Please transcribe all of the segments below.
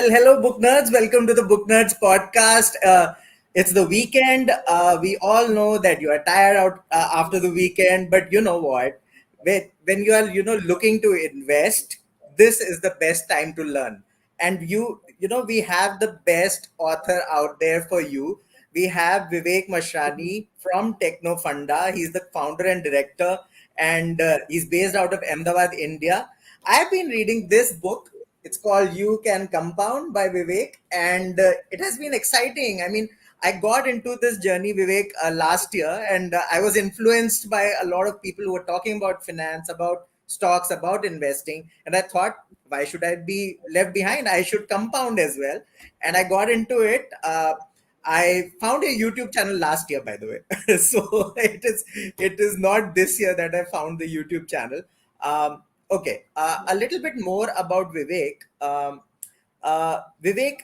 Well, hello, Booknerds. Welcome to the Booknerds podcast. It's the weekend. We all know that you are tired out after the weekend, but you know what? When you are, looking to invest, this is the best time to learn. And we have the best author out there for you. We have Vivek Mashrani from Technofunda. He's the founder and director, and he's based out of Ahmedabad, India. I've been reading this book. It's called You Can Compound by Vivek, and it has been exciting. I mean, I got into this journey, Vivek, last year, and I was influenced by a lot of people who were talking about finance, about stocks, about investing. And I thought, why should I be left behind? I should compound as well. And I got into it. I found a YouTube channel last year, by the way. So it is not this year that I found the YouTube channel. Okay, a little bit more about Vivek. Vivek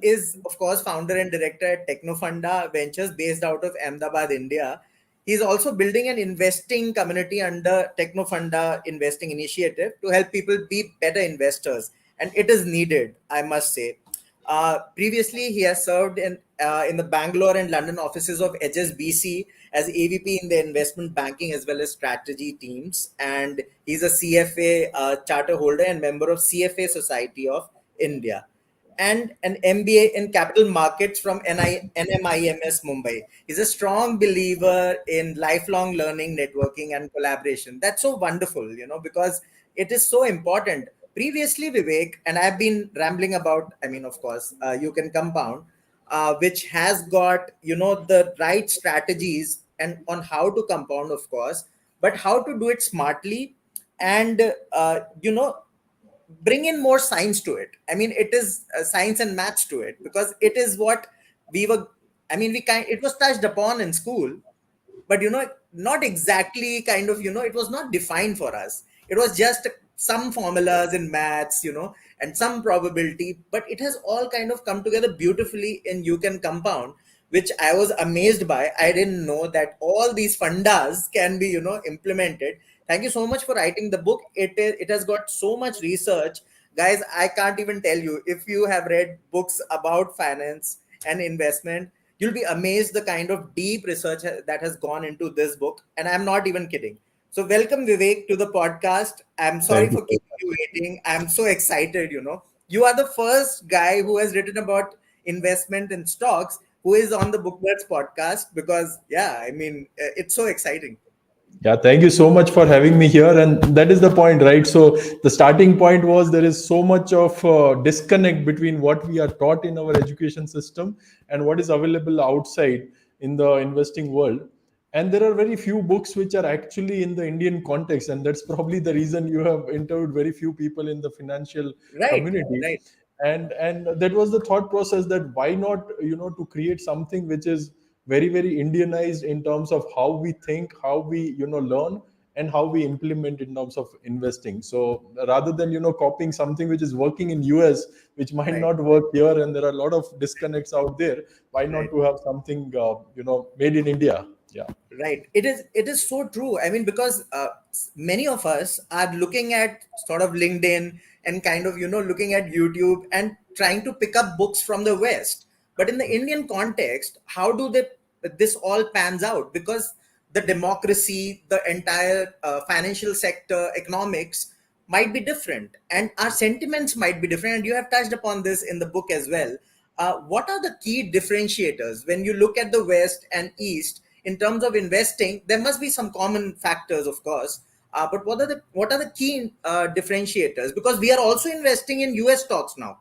is, of course, founder and director at Technofunda Ventures, based out of Ahmedabad, India. He's also building an investing community under Technofunda Investing Initiative to help people be better investors, and it is needed, I must say. Previously, he has served in the Bangalore and London offices of HSBC as AVP in the investment banking as well as strategy teams, and he's a CFA charter holder and member of CFA Society of India, and an MBA in capital markets from NMIMS Mumbai. He's a strong believer in lifelong learning, networking, and collaboration. That's so wonderful, because it is so important. Previously, Vivek, and I've been rambling about, I mean, of course, You Can Compound, which has got, the right strategies and on how to compound, of course, but how to do it smartly and, bring in more science to it. I mean, it is science and maths to it, because it is what we were. I mean, it was touched upon in school, but not exactly kind of. It was not defined for us. It was just some formulas in maths, and some probability, but it has all kind of come together beautifully in You Can Compound, which I was amazed by. I didn't know that all these fundas can be, implemented. Thank you so much for writing the book. It has got so much research, guys. I can't even tell you. If you have read books about finance and investment, you'll be amazed the kind of deep research that has gone into this book, and I'm not even kidding. So welcome, Vivek, to the podcast. I'm sorry Thank you for so keeping you waiting. I'm so excited. You are the first guy who has written about investment in stocks who is on the Booknerds podcast, because yeah, I mean, it's so exciting. Yeah, thank you so much for having me here. And that is the point, right? So the starting point was there is so much of disconnect between what we are taught in our education system and what is available outside in the investing world. And there are very few books which are actually in the Indian context, and that's probably the reason you have interviewed very few people in the financial Right, community. right, And that was the thought process, that why not, to create something which is very Indianized in terms of how we think, how we learn, and how we implement in terms of investing. So rather than copying something which is working in US, which might right, not work here, and there are a lot of disconnects out there, why not right. to have something made in India? Yeah. Right. It is so true. I mean, because many of us are looking at sort of LinkedIn and kind of, looking at YouTube and trying to pick up books from the West. But in the Indian context, how do this all pans out? Because the democracy, the entire financial sector, economics might be different, and our sentiments might be different. And you have touched upon this in the book as well. What are the key differentiators when you look at the West and East in terms of investing? There must be some common factors, of course, but what are the key differentiators? Because we are also investing in US stocks now,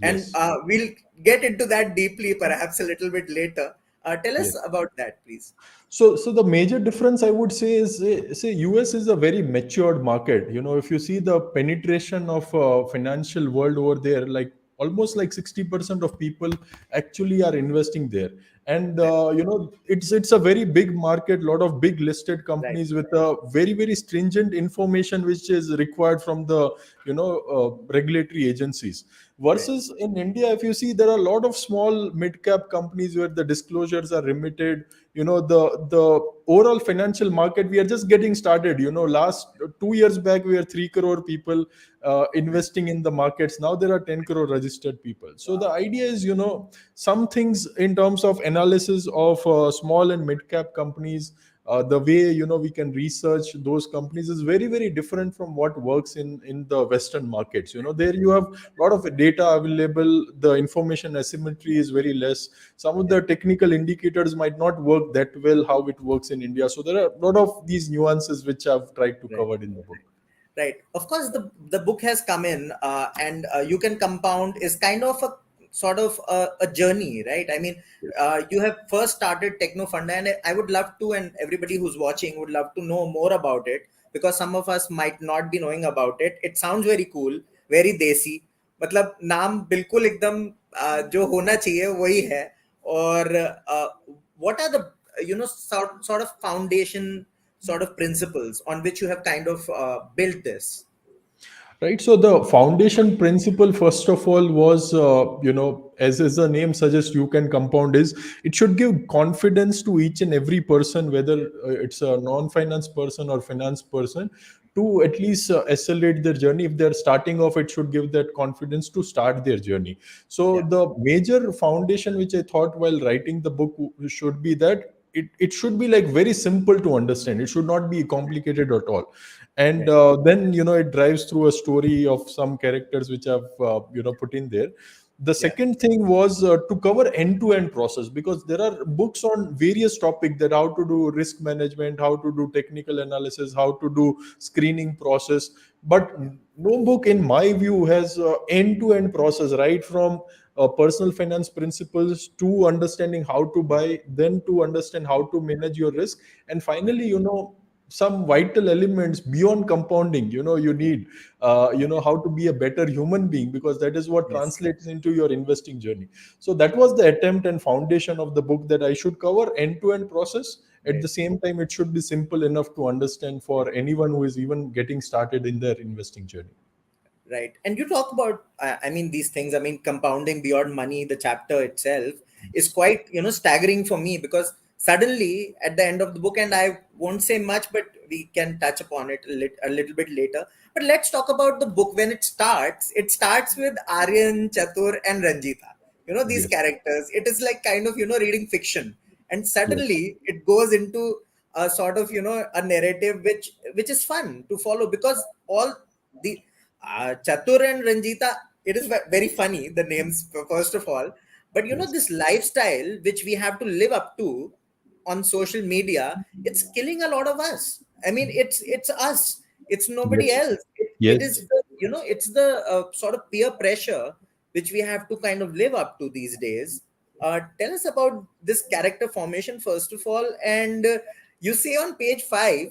and Yes. we'll get into that deeply perhaps a little bit later. Tell us Yes. about that, please. So the major difference I would say is, say US is a very matured market. If you see the penetration of financial world over there, like almost like 60% of people actually are investing there. And Right, it's a very big market, lot of big listed right, companies with a very stringent information which is required from the regulatory agencies. Right. Versus in India, if you see, there are a lot of small mid cap companies where the disclosures are limited. The overall financial market, we are just getting started. Last 2 years back, we were 3 crore people investing in the markets. Now there are 10 crore registered people. So the Wow. idea is, some things in terms of analysis of small and mid cap companies, the way we can research those companies is very very different from what works in the Western markets. There you have a lot of data available, the information asymmetry is very less, some of Yeah. the technical indicators might not work that well how it works in India. So there are a lot of these nuances which I've tried to Right. cover in the book. Right. Of course, the book has come in, and you can compound is kind of a sort of a journey, right? I mean, you have first started Techno Fund, and I would love to, and everybody who's watching would love to know more about it, because some of us might not be knowing about it. It sounds very cool, very desi. मतलब नाम बिल्कुल एकदम जो होना चाहिए वही है. और what are the sort of foundation sort of principles on which you have kind of built this? Right. So the foundation principle, first of all, was, as the name suggests, you can compound, is it should give confidence to each and every person, whether it's a non-finance person or finance person, to at least accelerate their journey. If they're starting off, it should give that confidence to start their journey. So Yeah. the major foundation which I thought while writing the book should be that it should be like very simple to understand. It should not be complicated at all. And Right. then it drives through a story of some characters which I've put in there. The Yeah. second thing was to cover end to end process, because there are books on various topics, that how to do risk management, how to do technical analysis, how to do screening process, but no book in my view has end to end process, right from personal finance principles to understanding how to buy, then to understand how to manage your risk, and Right. finally some vital elements beyond compounding. You need how to be a better human being, because that is what Yes. translates into your investing journey. So that was the attempt and foundation of the book, that I should cover end to end process. At Right. the same time, it should be simple enough to understand for anyone who is even getting started in their investing journey. Right. And you talk about, I mean, these things, I mean, compounding beyond money, the chapter itself is quite, staggering for me, because suddenly at the end of the book, and I won't say much, but we can touch upon it a little bit later. But let's talk about the book. When it starts with Aryan, Chatur, and Ranjita. These Yes. characters, it is like kind of, reading fiction. And Yes. suddenly it goes into a sort of, a narrative which is fun to follow, because all the Chatur and Ranjita, it is very funny, the names, first of all. But Yes. this lifestyle which we have to live up to on social media, it's killing a lot of us. I mean, it's us, it's nobody Yes. else. It is, Yes. it's the sort of peer pressure which we have to kind of live up to these days. Tell us about this character formation, first of all. And you say on page 5,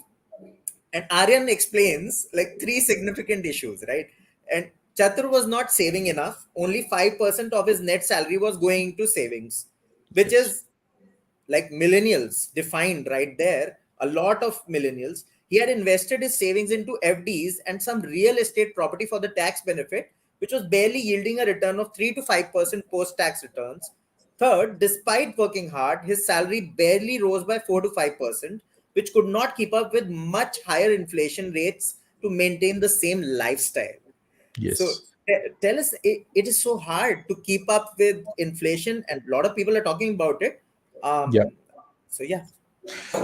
and Aryan explains like three significant issues, right? And Chatur was not saving enough. Only 5% of his net salary was going into savings, which Yes. is like millennials defined right there. A lot of millennials. He had invested his savings into FDs and some real estate property for the tax benefit, which was barely yielding a return of 3 to 5% post tax returns. Third, despite working hard, his salary barely rose by 4 to 5%, which could not keep up with much higher inflation rates to maintain the same lifestyle. So Yes. tell us, it is so hard to keep up with inflation, and a lot of people are talking about it. Yeah. So yeah.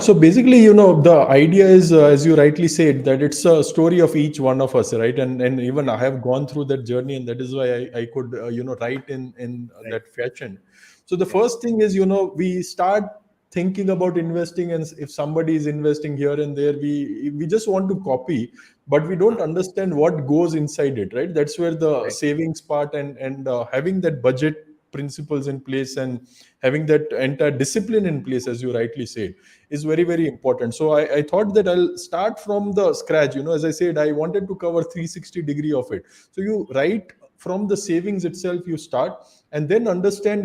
So basically, the idea is, as you rightly said, that it's a story of each one of us, right? And even I have gone through that journey, and that is why I could, write in Right. that fashion. So the Right. first thing is, we start thinking about investing, and if somebody is investing here and there, we just want to copy, but we don't understand what goes inside it, right? That's where the Right. savings part and having that budget principles in place, and having that entire discipline in place, as you rightly said, is very very important. So I thought that I'll start from the scratch. As I said, I wanted to cover 360 degree of it. So you write from the savings itself, you start, and then understand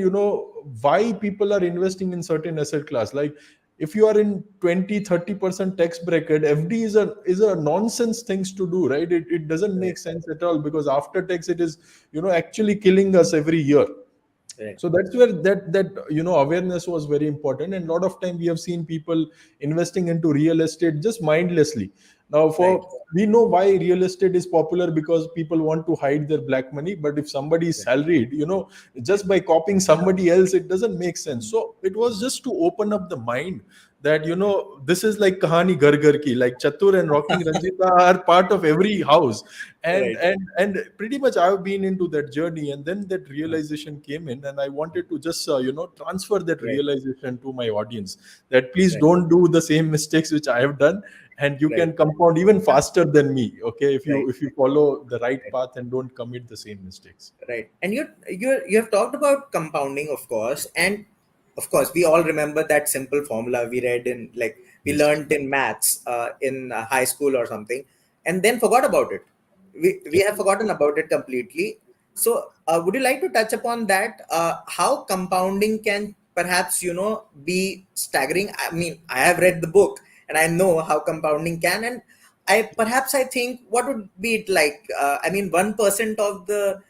why people are investing in certain asset class. Like, If you are in 20-30% tax bracket, FD is a nonsense things to do, right? It doesn't Right. make sense at all, because after tax it is actually killing us every year. Right. So that's where that awareness was very important. And a lot of time we have seen people investing into real estate just mindlessly. Now, Right. for we know why real estate is popular, because people want to hide their black money. But if somebody is Right. salaried, just by copying somebody else, it doesn't make sense. So it was just to open up the mind that this is like kahani ghar ghar ki, like Chatur and Rocking Ranjita are part of every house. and Right. and and pretty much I've been into that journey, and then that realization came in, and I wanted to just transfer that Right. realization to my audience, that please Right. don't do the same mistakes which I have done, and you Right. can compound even faster than me, okay, if you Right. if you follow the right Right. path and don't commit the same mistakes. Right. And you have talked about compounding, of course, and of course we all remember that simple formula we read in, like, we Yes. learned in maths in high school or something, and then forgot about it. We Yeah. have forgotten about it completely. So, would you like to touch upon that? How compounding can perhaps be staggering? I mean, I have read the book and I know how compounding can, and I think what would be it like? I mean, 1% of the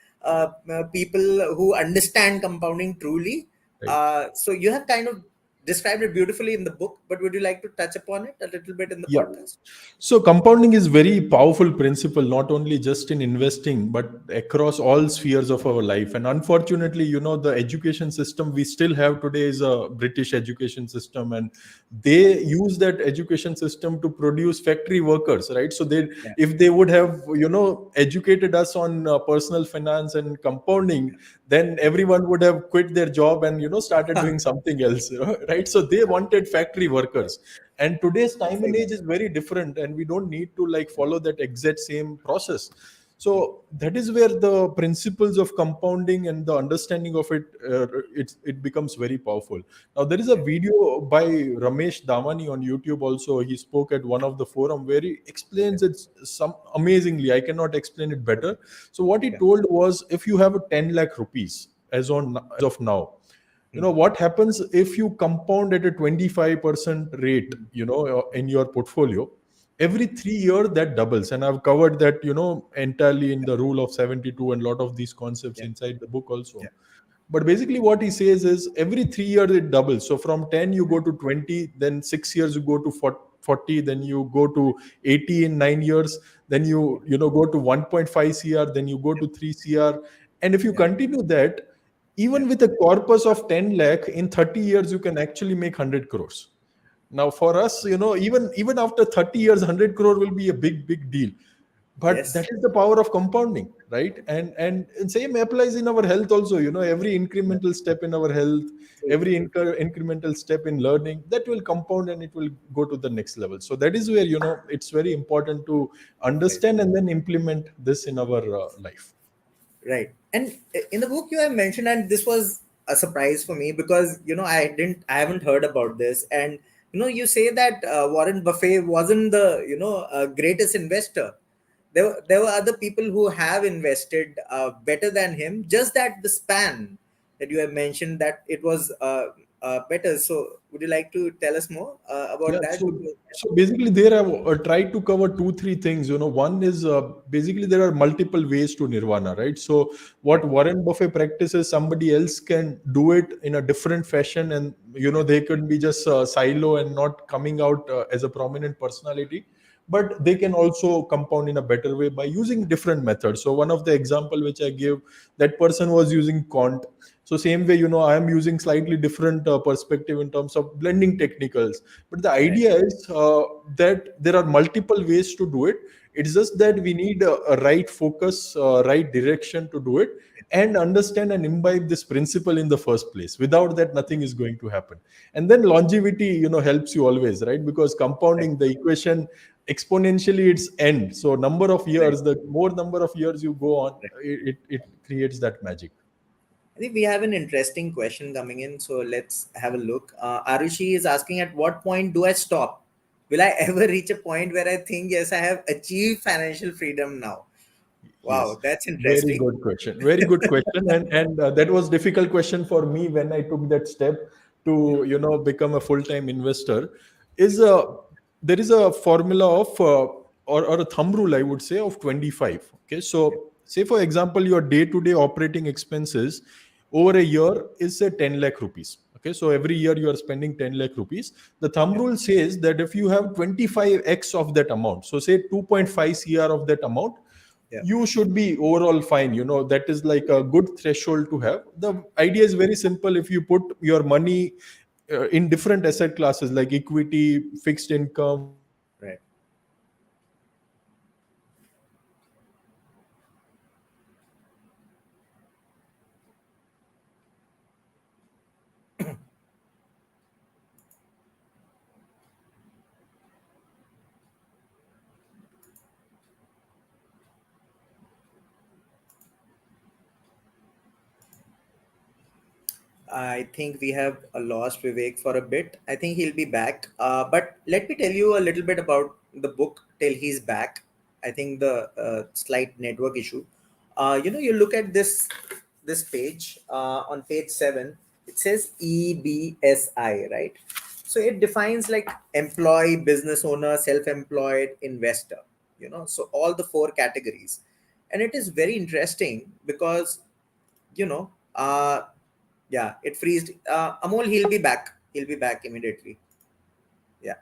people who understand compounding truly. Right. So you have kind of described it beautifully in the book, but would you like to touch upon it a little bit in the Yeah. podcast? So compounding is very powerful principle, not only just in investing, but across all spheres of our life. And unfortunately, the education system we still have today is a British education system, and they use that education system to produce factory workers, right? So Yeah. if they would have, educated us on personal finance and compounding, then everyone would have quit their job and started doing something else, right? So they wanted factory workers. And today's time and age is very different, and we don't need to like follow that exact same process. So that is where the principles of compounding and the understanding of it becomes very powerful. Now there is a video by Ramesh Damani on YouTube also. He spoke at one of the forum where he explains it some amazingly. I cannot explain it better. So what he Yeah. told was, if you have a 10 lakh rupees as of now, what happens if you compound at a 25% rate, in your portfolio, every 3 years that doubles. And I've covered that, entirely in the rule of 72 and a lot of these concepts Yeah. inside the book also. Yeah. But basically what he says is, every 3 years it doubles. So from 10 you go to 20, then 6 years you go to 40, then you go to 80 in 9 years, then you go to 1.5 cr, then you go to 3 cr. And if you Yeah. continue that, Yeah. even with a corpus of 10 lakh, in 30 years you can actually make 100 crores. Now for us, even after 30 years, 100 crore will be a big deal. But that Yes. is the power of compounding, right? And same applies in our health also. Every Yeah. incremental step in our health, True. every True. incremental step in learning, that will compound and it will go to the next level. So that is where it's very important to Right. understand and then implement this in our life. Right. And in the book you have mentioned, and this was a surprise for me because I haven't heard about this, and you say that Warren Buffett wasn't the greatest investor. There were other people who have invested better than him. Just that the span that you have mentioned, that it was better. So would you like to tell us more Yeah, about that? so so basically, there I've tried to cover two, three things. One is basically there are multiple ways to nirvana, right? So what Right. Warren Buffett practices, somebody else can do it in a different fashion, and Yeah. they could be just silo and not coming out as a prominent personality, but they can also compound in a better way by using different methods. So one of the example which I gave, that person was using quant. So same way, I am using slightly different perspective in terms of blending technicals. But the Right. idea is that there are multiple ways to do it. It's just that we need a right focus, right direction to do it, and understand and imbibe this principle in the first place. Without that, nothing is going to happen. And then longevity, helps you always, right? Because Right. compounding the equation exponentially, its end. So number of Right. years, the more number of years you go on, Right. it creates that magic. I think we have an interesting question coming in, so let's have a look. Arushi is asking, at what point do I stop? Will I ever reach a point where I think, yes, I have achieved financial freedom now? Yes, Wow, that's very interesting. good question. Very good question, and that was difficult question for me when I took that step. to become a full time investor is there is a formula of or a thumb rule, I would say, of 25. Okay, Yeah, so say for example your day to day operating expenses over a year is say 10 lakh rupees. Okay, so every year you are spending 10 lakh rupees. The thumb yeah, rule says that if you have 25x of that amount, so say 2.5 cr of that amount, yeah. you should be overall fine. That is like a good threshold to have. The idea is very simple. If you put your money in different asset classes like equity, fixed income, bonds, Right. and I think we have lost Vivek for a bit. I think he'll be back. But let me tell you a little bit about the book till he's back. I think the slight network issue. You look at this page on page 7. It says EBSI, right? So it defines like employee, business owner, self-employed, investor. So all the four categories, and it is very interesting because you know uh yeah, it freezed. Amol, he'll be back immediately. Yeah.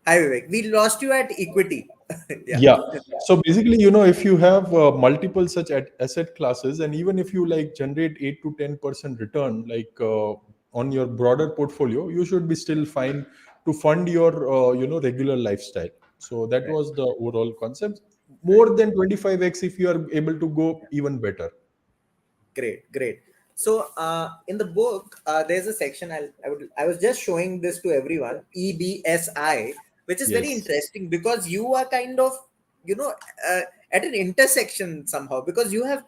Hi Vivek, we lost you at equity. Yeah. yeah. So basically, if you have multiple such asset classes, and even if you like generate 8 to 10% return, like on your broader portfolio, you should be still fine to fund your regular lifestyle. So that Right. was the overall concept. Right. More than 25x if you are able to go even better. Great, great. So, in the book, there's a section. I was just showing this to everyone. EBSI, which is very Yes. interesting because you are kind of, you know, uh, at an intersection somehow because you have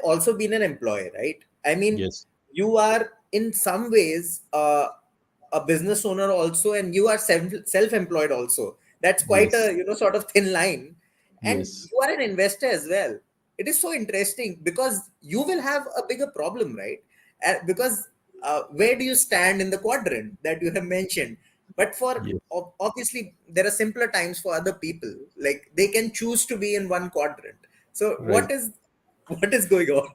also been an employee, right? I mean, Yes. you are in some ways a business owner also, and you are self-employed also. That's quite Yes. a sort of thin line, and Yes. you are an investor as well. It is so interesting because you will have a bigger problem, right? Because where do you stand in the quadrant that you have mentioned? But for Yes. obviously there are simpler times for other people, like they can choose to be in one quadrant. So Right. what is going on?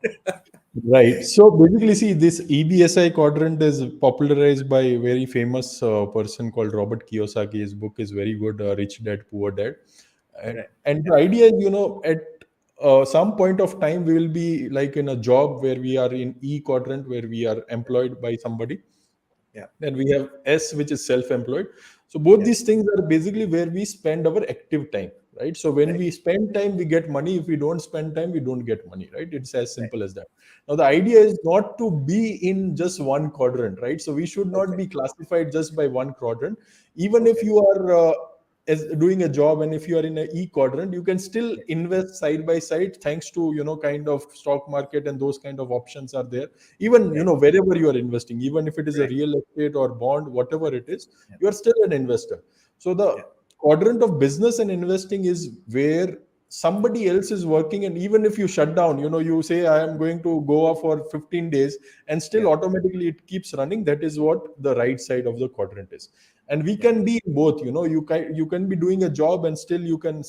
Right. So basically, see, this EBSI quadrant is popularized by a very famous person called Robert Kiyosaki. His book is very good, Rich Dad, Poor Dad. And, Right. and Yeah. the idea is, at some point of time, we will be like in a job where we are in E quadrant, where we are employed by somebody. Yeah. Then we have S, which is self-employed. So both Yeah. these things are basically where we spend our active time, right? So when Right. we spend time, we get money. If we don't spend time, we don't get money, right? It's as Right. simple as that. Now the idea is not to be in just one quadrant, right? So we should not Okay. be classified just by one quadrant. Even if Okay. you are as doing a job, and if you are in a E quadrant, you can still Yeah. invest side by side, thanks to kind of stock market, and those kind of options are there. Even Right. wherever you are investing, even if it is a Right. real estate or bond, whatever it is, Yeah. you are still an investor. So the Yeah. quadrant of business and investing is where somebody else is working, and even if you shut down, you say I am going to Goa for 15 days, and still Yeah. automatically it keeps running. That is what the right side of the quadrant is. And we Yeah. can be both. You can be doing a job, and still you can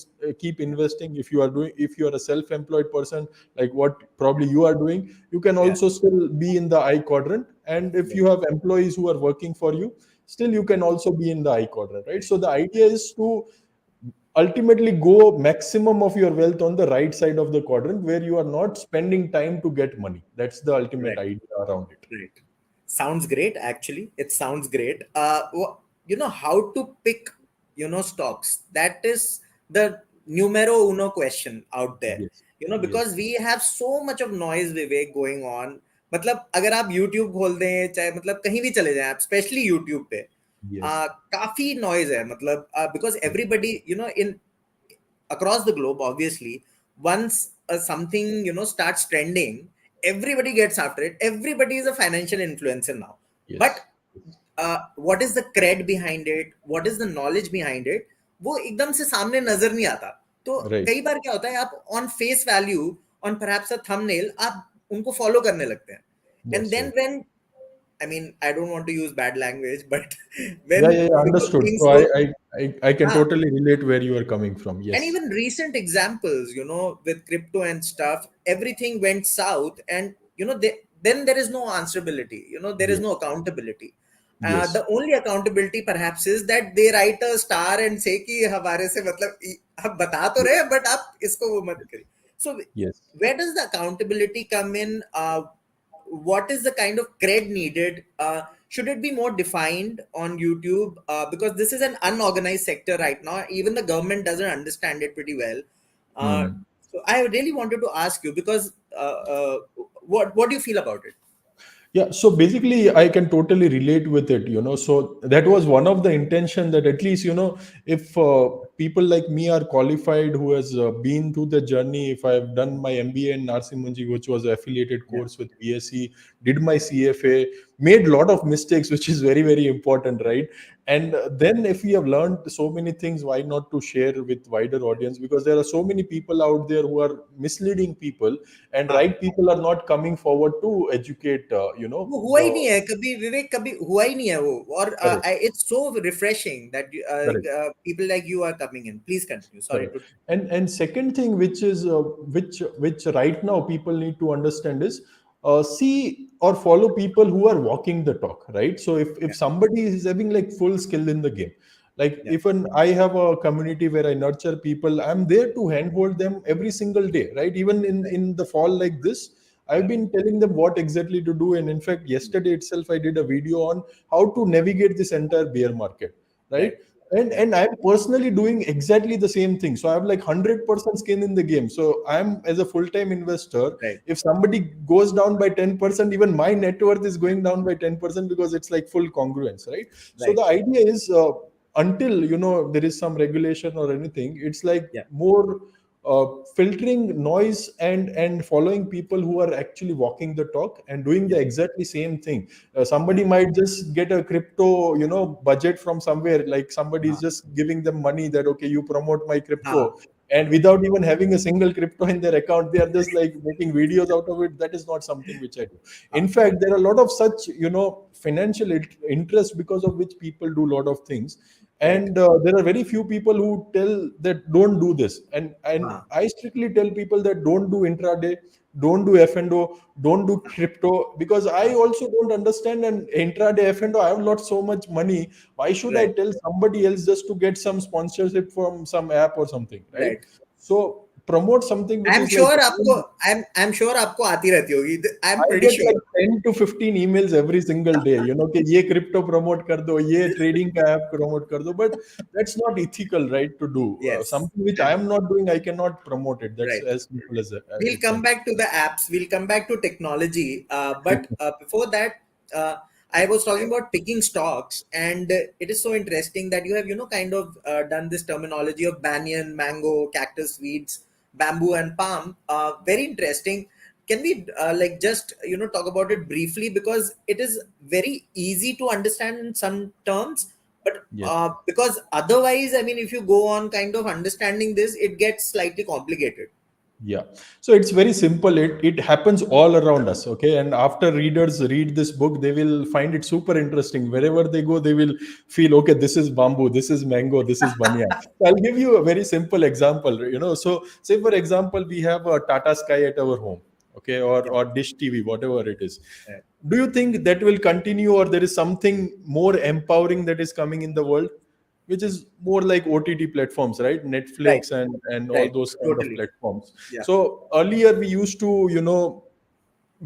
keep investing. If you are a self-employed person, like what probably you are doing, you can Yeah. also still be in the I quadrant. And if Yeah. you have employees who are working for you, still you can also be in the I quadrant, right? Right. So the idea Right. is to ultimately go maximum of your wealth on the right side of the quadrant, where you are not spending time to get money. That's the ultimate Right. idea around it. Right. Sounds great, actually. It sounds great. How to pick, stocks. That is the numero uno question out there. Yes. Because Yes. we have so much of noise, Vivek, going on. मतलब अगर आप YouTube खोल दें, चाहे मतलब कहीं भी चले जाएं आप, स्पेशली YouTube पे, Yes. काफी नॉइज है, मतलब because Yes. everybody, in across the globe, obviously, once something starts trending, everybody gets after it. Everybody is a financial influencer now. But Yes. what is the cred behind it, what is the knowledge behind it, वो एकदम से सामने नजर नहीं आता. तो Right. कई बार क्या होता है, आप on face value, on perhaps a thumbnail, आप उनको फॉलो करने लगते हैं. And That's then right. when I mean, I don't want to use bad language, but Yeah, when yeah, yeah, understood. things So go, I can ah, totally relate where you are coming from. and Yes. even recent examples, with crypto and stuff, everything went south, and then there is no answerability. There is no Yes. accountability. Yes. The only accountability perhaps is that they write a star and say कि हमारे से मतलब हम बता तो रहे हैं but आप इसको वो मत करिए. So Yes. where does the accountability come in? What is the kind of cred needed? Should it be more defined on YouTube? Because this is an unorganized sector right now. Even the government doesn't understand it pretty well. Uh, Hmm. so I really wanted to ask you because what do you feel about it? Yeah, so basically, I can totally relate with it, So that was one of the intention that at least, if people like me are qualified, who has been through the journey, if I've done my MBA in Narsimunji, which was an affiliated Yeah, course with BSc, did my CFA, made a lot of mistakes, which is very, very important, right? And then if we have learned so many things, why not to share with wider audience? Because there are so many people out there who are misleading people, and हाँ. right people are not coming forward to educate, वो हुआ ही नहीं है कभी विवेक कभी हुआ ही नहीं है वो और correct, it's so refreshing that correct. people like you are coming in. Please continue. Sorry Correct. to. And second thing, which is which right now people need to understand is, see or follow people who are walking the talk, right? So if Yeah, somebody is having like full skill in the game, like yeah, even I have a community where I nurture people, I'm there to handhold them every single day, right? Even right, in the fall like this, I've yeah, been telling them what exactly to do. And in fact, yesterday itself, I did a video on how to navigate this entire bear market, right? right, yeah, And I'm personally doing exactly the same thing. So I have like 100% skin in the game. So I'm, as a full-time investor, right, if somebody goes down by 10%, even my net worth is going down by 10% because it's like full congruence, right? So right, the idea is, until there is some regulation or anything, it's like yeah, more filtering noise and following people who are actually walking the talk and doing the yeah, exactly same thing. Somebody yeah, might just get a crypto budget from somewhere, like somebody is हाँ, just giving them money that, okay, you promote my हाँ, crypto, and without even having a single crypto in their account, they are just like making videos out of it. That is not something which I do. In हाँ, fact, there are a lot of such financial interest, because of which people do a lot of things. right, And there are very few people who tell that don't do this, and हाँ, I strictly tell people that don't do intraday, don't do F&O, don't do crypto, because I हाँ, also don't understand. And intraday F&O, I have not so much money. Why should I right, tell somebody else just to get some sponsorship from some app or something, right? right. So promote something which I'm is like, sure आपको I'm sure आपको आती रहती होगी. I'm I pretty get sure. like 10 to 15 emails every single day, कि ये crypto promote कर दो, ये trading का app promote कर दो, but that's not ethical, right, to do. Yes, Something which I and am not doing, I cannot promote it. That's right. as simple as We'll it's come like. back to the apps. We'll come back to technology. But before that, I was talking about picking stocks, and it is so interesting that you have, kind of done this terminology of banyan, mango, cactus, weeds, bamboo, and palm. Very interesting. Can we like just talk about it briefly because it is very easy to understand in some terms, but Yes. because otherwise, I mean, if you go on kind of understanding this, it gets slightly complicated. Yeah. So it's very simple. It happens all around us. Okay. And after readers read this book, they will find it super interesting. Wherever they go, they will feel, okay, this is bamboo, this is mango, this is banyan. So I'll give you a very simple example. So say for example, we have a Tata Sky at our home, okay, Yeah. or Dish TV, whatever it is. Right. Do you think that will continue, or there is something more empowering that is coming in the world, which is more like OTT platforms, right? Right. Netflix and all Right. those kind of Totally. platforms. Yeah. So earlier we used to,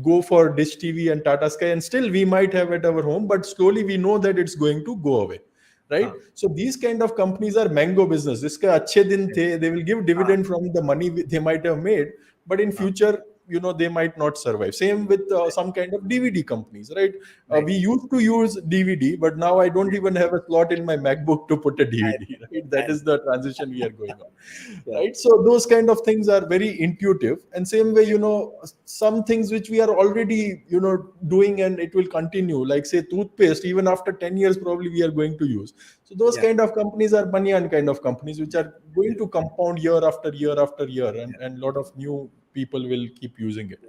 go for Dish TV and Tata Sky, and still we might have at our home, but slowly we know that it's going to go away, right? हाँ. So these kind of companies are mango business. Iska अच्छे दिन Right. थे, they will give हाँ. dividend from the money they might have made, but in हाँ. future, they might not survive. Same with some kind of DVD companies, right? Right. We used to use DVD, but now I don't even have a slot in my MacBook to put a I DVD, know. right? That I is know. the transition we are going on, Yeah. right? So those kind of things are very intuitive. And same way, some things which we are already, doing, and it will continue, like say toothpaste, even after 10 years, probably we are going to use. So those Yeah. kind of companies are banyan kind of companies, which are going to compound year after year after year, Yeah. and a lot of new people will keep using it.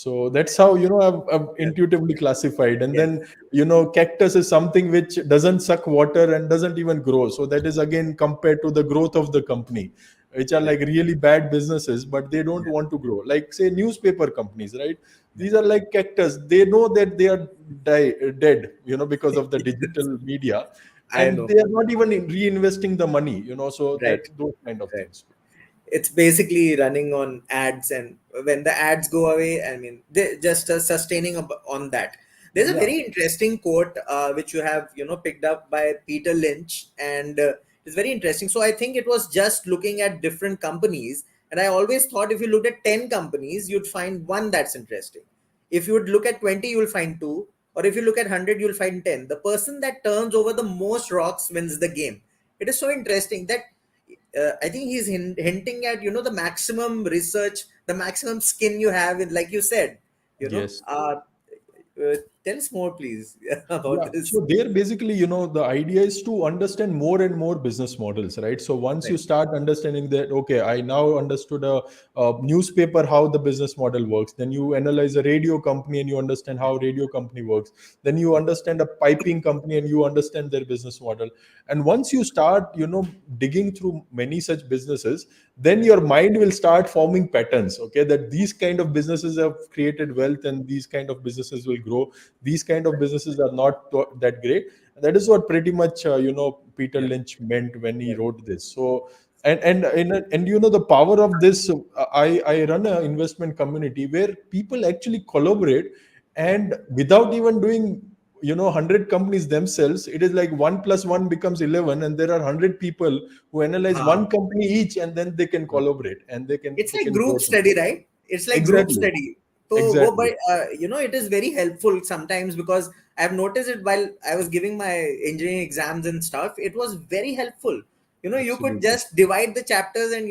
So that's how, I've Yeah. intuitively classified. And Yes. then, cactus is something which doesn't suck water and doesn't even grow. So that is again compared to the growth of the company, which are Right. like really bad businesses, but they don't Yeah. want to grow. Like say newspaper companies, right? Yeah. These are like cactus. They know that they are dead, because of the Yes. digital media, I and know. they are not even reinvesting the money, so that Right. those kind of Right. things. It's basically running on ads, and when the ads go away, I mean, they just sustaining on that. There's a Yeah. very interesting quote which you have picked up by Peter Lynch, and it's very interesting. So I think it was just looking at different companies, and I always thought if you looked at 10 companies you'd find one that's interesting. If you would look at 20 you'll find two, or if you look at 100 you'll find 10. The person that turns over the most rocks wins the game. It is so interesting that I think he's hinting at the maximum research, the maximum skin you have in, like you said, you know. Yes. Tell us more, please, about Yeah, this. so there basically, the idea is to understand more and more business models, right? So once you Right. start understanding that, okay, I now understood a newspaper, how the business model works. Then you analyze a radio company and you understand how radio company works. Then you understand a piping company and you understand their business model. And once you start, digging through many such businesses, then your mind will start forming patterns, okay, that these kind of businesses have created wealth and these kind of businesses will grow, these kind of businesses are not that great. And that is what pretty much Peter Yeah. Lynch meant when he Right. wrote this. So and the power of this, I run an investment community where people actually collaborate, Yeah. and without even doing 100 companies themselves, it is like 1 plus 1 becomes 11, and there are 100 people who analyze one Wow. company each, and then they can collaborate and they can It's they like can grow group together. study, right? It's like group Exactly. study. So Exactly. but it is very helpful sometimes, because I've noticed it while I was giving my engineering exams and stuff. It was very helpful. You could Absolutely. just divide the chapters and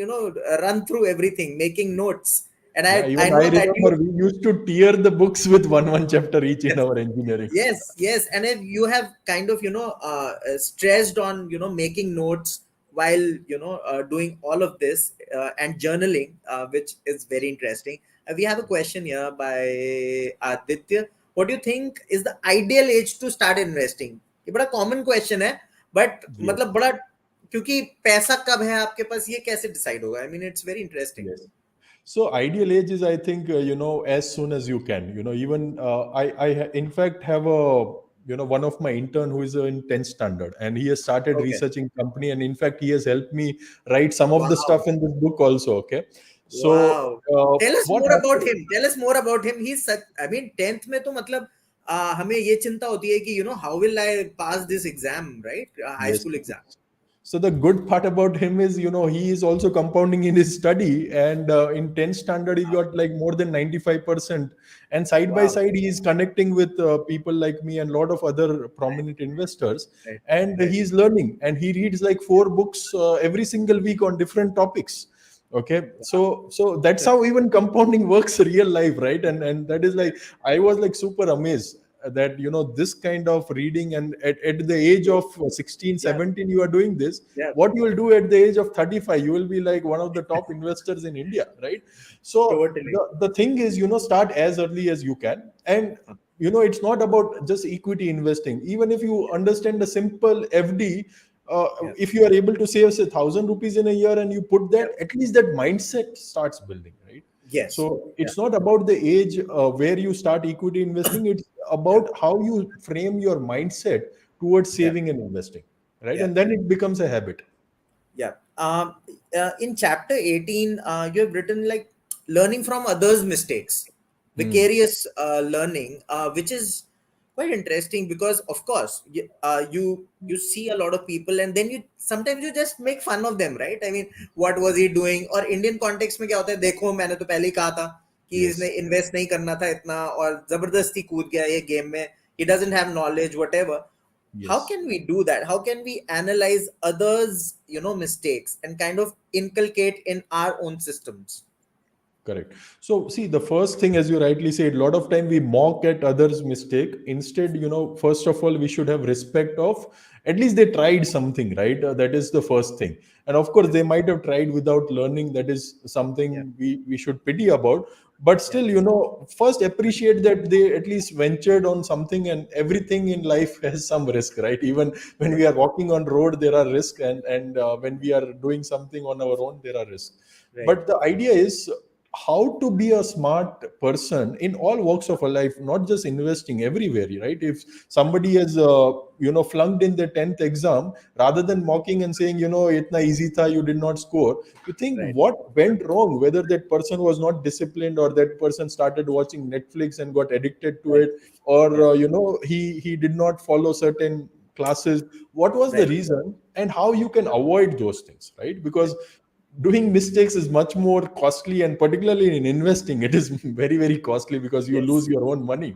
run through everything, making notes. And Yeah, I even I know that remember we used to tear the books with one chapter each in yes. our engineering. Yes, and if you have kind of stressed on making notes while doing all of this, and journaling, which is very interesting. We have a question here by Aditya. What do you think is the ideal age to start investing? ये बड़ा common question है, but Yes. मतलब बड़ा, क्योंकि पैसा कब है आपके पास ये कैसे डिसाइड होगा? I mean it's very interesting. Yes. So ideal age is, I think, as soon as you can. Even in fact have one of my intern who is in 10th standard, and he has started Okay. researching company, and in fact he has helped me write some of the Wow. stuff in this book also. Okay, so Wow. Tell us what more about happened? him. Tell us more about him. He's such, I mean, 10th में तो मतलब हमें ये चिंता होती है कि how will I pass this exam, right? High Yes. school exam. So the good part about him is, he is also compounding in his study, and in 10th standard he got like more than 95%. And side by Wow. side he is connecting with people like me and a lot of other Right, prominent investors, right, and right. he is learning, and he reads like 4 books every single week on different topics. Okay, so that's how even compounding works real life, right? And that is Yeah, like, I was like super amazed that this kind of reading, and at the age of 16, yeah, 17 you are doing this. yeah, What you will do at the age of 35, you will be like one of the top investors in India, right? So totally. the thing is, start as early as you can. And it's not about just equity investing. Even if you understand the simple FD, Yeah, if you are able to save say 1,000 rupees in a year and you put yeah, that, at least that mindset starts building, right? yes, So yeah, it's not about the age where you start equity investing. It's yeah, about how you frame your mindset towards yeah, saving and investing, right? yeah. And then it becomes a habit. Yeah. In chapter 18, you have written like learning from others' mistakes, Hmm. vicarious learning, which is quite interesting because, of course, you see a lot of people, and then you sometimes you just make fun of them, right? I mean, what was he doing? Or Indian context में क्या होता है? देखो, मैंने तो पहले ही कहा था कि इसने Yes. invest नहीं करना था इतना, और जबरदस्ती कूद गया ये गेम में. He doesn't have knowledge, whatever. How Yes. can we do that? How can we analyze others mistakes and kind of inculcate in our own systems? Correct. So, see, the first thing, as you rightly said, a lot of time we mock at others' mistake. Instead, first of all, we should have respect of at least they tried something, right? That is the first thing. And of course, they might have tried without learning. That is Yeah, something we should pity about. But yeah, still, first appreciate that they at least ventured on something, and everything in life has some risk, right? Even when yeah, we are walking on road, there are risks, and when we are doing something on our own, there are risks. right, But the idea is how to be a smart person in all walks of our life, not just investing, everywhere, right? If somebody has flunked in the 10th exam, rather than mocking and saying, itna easy tha, you did not score, you think right, what went wrong, whether that person was not disciplined, or that person started watching Netflix and got addicted to right, it, or yeah, he did not follow certain classes. What was the right, reason, and how you can avoid those things, right? right, Because doing mistakes is much more costly, and particularly in investing it is very, very costly, because you lose yes, your own money.